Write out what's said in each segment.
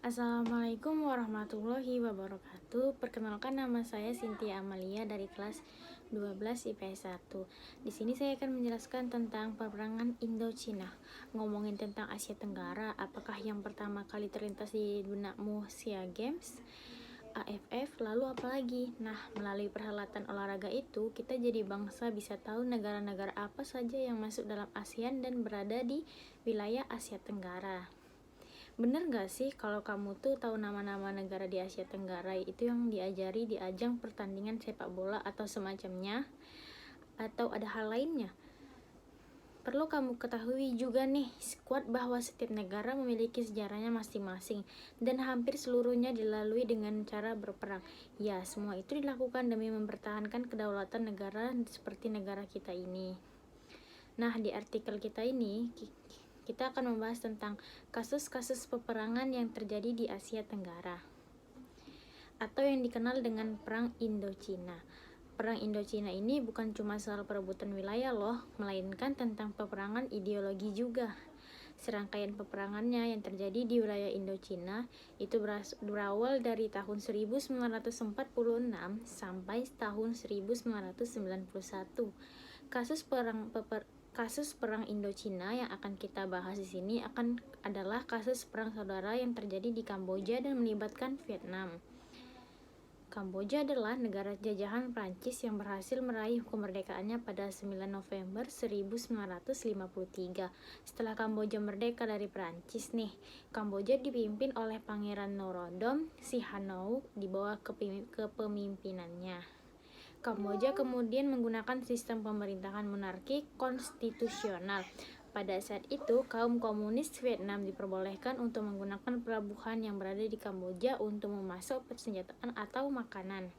Assalamualaikum warahmatullahi wabarakatuh. Perkenalkan, nama saya Cynthia Amalia dari kelas 12 IPS 1. Di sini saya akan menjelaskan tentang peperangan Indochina. Ngomongin tentang Asia Tenggara, apakah yang pertama kali terlintas di benakmu SEA Games, AFF, lalu apalagi? Nah, melalui perhelatan olahraga itu, kita jadi bangsa bisa tahu negara-negara apa saja yang masuk dalam ASEAN dan berada di wilayah Asia Tenggara. Bener gak sih kalau kamu tuh tahu nama-nama negara di Asia Tenggara itu yang diajari di ajang pertandingan sepak bola atau semacamnya? Atau ada hal lainnya? Perlu kamu ketahui juga nih, skuad bahwa setiap negara memiliki sejarahnya masing-masing dan hampir seluruhnya dilalui dengan cara berperang. Ya, semua itu dilakukan demi mempertahankan kedaulatan negara seperti negara kita ini. Nah, di artikel kita ini kita akan membahas tentang kasus-kasus peperangan yang terjadi di Asia Tenggara atau yang dikenal dengan Perang Indochina. Perang Indochina ini bukan cuma soal perebutan wilayah loh, melainkan tentang peperangan ideologi juga. Serangkaian peperangannya yang terjadi di wilayah Indochina itu berawal dari tahun 1946 sampai tahun 1991. Kasus perang Indochina yang akan kita bahas di sini adalah kasus perang saudara yang terjadi di Kamboja dan melibatkan Vietnam. Kamboja adalah negara jajahan Prancis yang berhasil meraih kemerdekaannya pada 9 November 1953. Setelah Kamboja merdeka dari Prancis nih, Kamboja dipimpin oleh Pangeran Norodom Sihanouk di bawah kepemimpinannya. Kamboja kemudian menggunakan sistem pemerintahan monarki konstitusional. Pada saat itu, kaum komunis Vietnam diperbolehkan untuk menggunakan pelabuhan yang berada di Kamboja untuk memasok persenjataan atau makanan.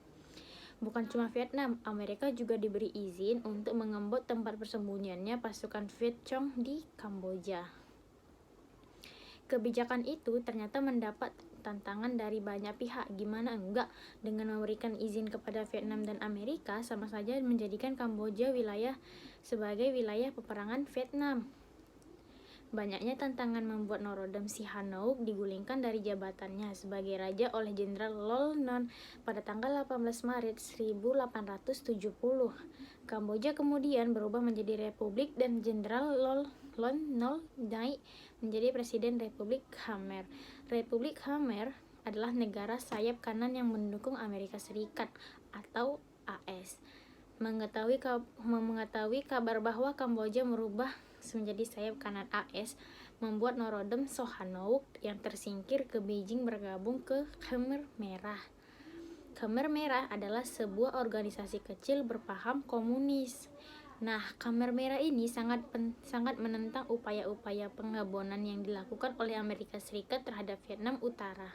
Bukan cuma Vietnam, Amerika juga diberi izin untuk mengembot tempat persembunyiannya pasukan Viet Cong di Kamboja. Kebijakan itu ternyata mendapat tantangan dari banyak pihak. Gimana enggak, dengan memberikan izin kepada Vietnam dan Amerika sama saja menjadikan Kamboja sebagai wilayah peperangan Vietnam. Banyaknya tantangan membuat Norodom Sihanouk digulingkan dari jabatannya sebagai raja oleh Jenderal Lol Non pada tanggal 18 Maret 1870. Kamboja kemudian berubah menjadi republik dan Jenderal Lon Nol naik menjadi Presiden Republik Khmer. Republik Khmer adalah negara sayap kanan yang mendukung Amerika Serikat atau AS. Mengetahui kabar bahwa Kamboja merubah menjadi sayap kanan AS membuat Norodom Sihanouk yang tersingkir ke Beijing bergabung ke Khmer Merah. Khmer Merah adalah sebuah organisasi kecil berpaham komunis. Nah, Khmer Merah ini sangat menentang upaya-upaya pengabonan yang dilakukan oleh Amerika Serikat terhadap Vietnam Utara.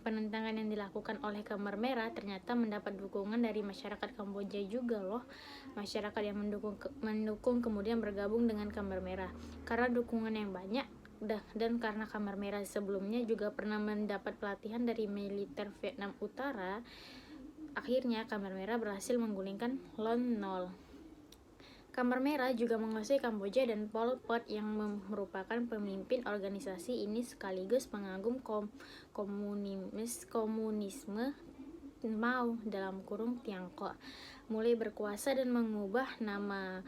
Penentangan yang dilakukan oleh Khmer Merah ternyata mendapat dukungan dari masyarakat Kamboja juga loh. Masyarakat yang mendukung kemudian bergabung dengan Khmer Merah. Karena dukungan yang banyak dan karena Khmer Merah sebelumnya juga pernah mendapat pelatihan dari militer Vietnam Utara, akhirnya Khmer Merah berhasil menggulingkan Lon Nol. Khmer Merah juga menguasai Kamboja dan Pol Pot yang merupakan pemimpin organisasi ini sekaligus pengagum komunisme Mao (Tiongkok) mulai berkuasa dan mengubah nama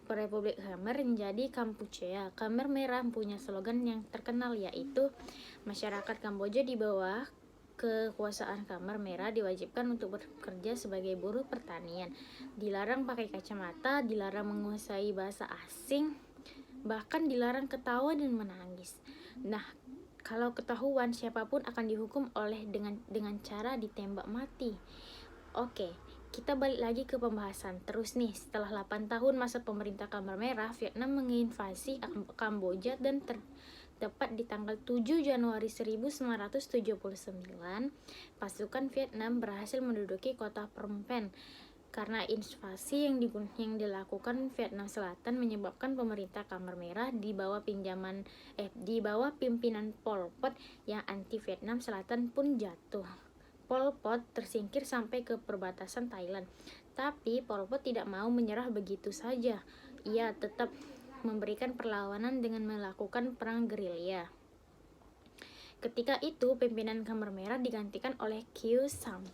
Republik Khmer menjadi Kampuchea. Khmer Merah punya slogan yang terkenal, yaitu masyarakat Kamboja di bawah kekuasaan Khmer Merah diwajibkan untuk bekerja sebagai buruh pertanian, dilarang pakai kacamata, dilarang menguasai bahasa asing, bahkan dilarang ketawa dan menangis. Nah, kalau ketahuan, siapapun akan dihukum dengan cara ditembak mati. Oke, kita balik lagi ke pembahasan. Terus nih, setelah 8 tahun masa pemerintah Khmer Merah, Vietnam menginvasi Kamboja dan tepat di tanggal 7 Januari 1979, pasukan Vietnam berhasil menduduki kota Phnom Penh. Karena invasi yang dilakukan Vietnam Selatan menyebabkan pemerintah Khmer Merah di bawah pimpinan Pol Pot yang anti Vietnam Selatan pun jatuh. Pol Pot tersingkir sampai ke perbatasan Thailand. Tapi Pol Pot tidak mau menyerah begitu saja. Ia tetap memberikan perlawanan dengan melakukan perang gerilya. Ketika itu, pimpinan Khmer Merah digantikan oleh Khieu Sam.